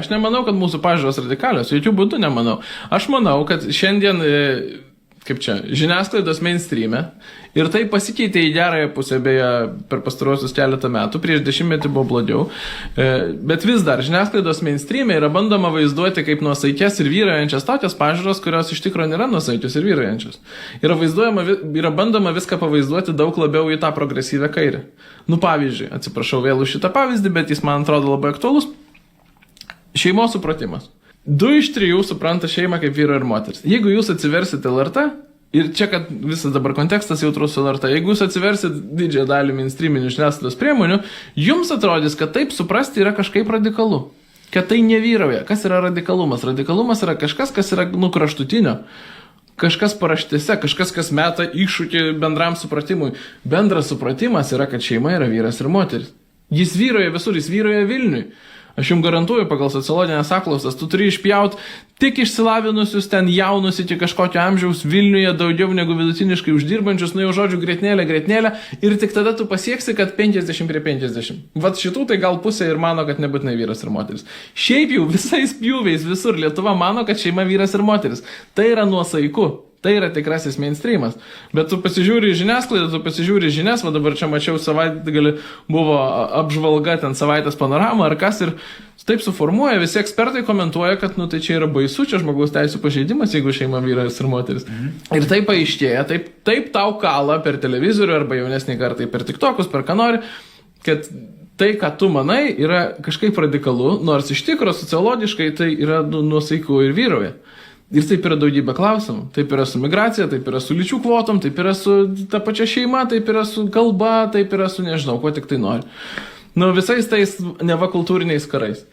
Aš nemanau, kad mūsų pažiūros radikalios, jokių būdų nemanau. Aš manau, kad šiandien, kaip čia, žiniasklaidos mainstreame ir tai pasikeitė į gerąją pusę, beje, per pastaruosius keletą metų, prieš 10 buvo blogiau, bet vis dar žiniasklaidos mainstreame yra bandoma vaizduoti kaip nuosaikės ir vyraujančias tokias pažiūros, kurios iš tikrųjų nėra nuosaikios ir vyraujančios. Yra bandoma viską pavaizduoti daug labiau į tą progresyvę kairę. Nu, pavyzdžiui, atsiprašau vėl už šitą pavyzdį, bet jis man atrodo labai aktualus. Šeimos supratimas. 2 iš 3 supranta šeimą kaip vyro ir moteris. Jeigu jūs atsiversite LRT, ir čia, kad visas dabar kontekstas jautrus su LRT, jeigu jūs atsiversite didžiąją dalį mainstreaminių žiniasklaidos priemonių, jums atrodys, kad taip suprasti yra kažkaip radikalu. Kad tai nevyrauja. Kas yra radikalumas? Radikalumas yra kažkas, kas yra kraštutinio. Kažkas paraštėse, kažkas, kas meta iššūkį bendram supratimui. Bendras supratimas yra, kad šeima yra vyras ir moteris. Jis vyroja visur, jis vyroja Vilniui. Aš jums garantuoju, pagal sociologinės apklausas, tu turi išpjaut tik išsilavinusius ten jaunus iki kažkokio amžiaus Vilniuje daugiau negu vidutiniškai uždirbančius, nu jau žodžiu gretnėlę, ir tik tada tu pasieksi, kad 50 prie 50. Vat šitų tai gal pusė ir mano, kad nebūtinai vyras ir moteris. Šiaip jau visais pjūviais visur Lietuva mano, kad šeima vyras ir moteris. Tai yra nuosaiku. Tai yra tikrasis mainstreamas. Bet tu pasižiūri žiniasklaidą, tu pasižiūri žinias, va dabar čia mačiau savaitgalį buvo apžvalga ten savaitės panorama ar kas ir taip suformuoja, visi ekspertai komentuoja, kad nu tai čia yra baisu, čia žmogaus teisų pažeidimas, jeigu šeima vyras ir moteris. Ir taip paaiškėja, taip tau kala per televizorių arba jaunesnį kartą per TikTokus, per ką nori, kad tai, ką tu manai, yra kažkaip radikalu, nors iš tikro sociologiškai tai yra nuosaiku ir vyrauja. Ir taip yra daugybė klausimų. Taip yra su migracija, taip yra su lyčių kvotom, taip yra su ta pačia šeima, taip yra su kalba, taip yra su nežinau, ko tik tai nori. Nu, visais tais neva kultūriniais karais.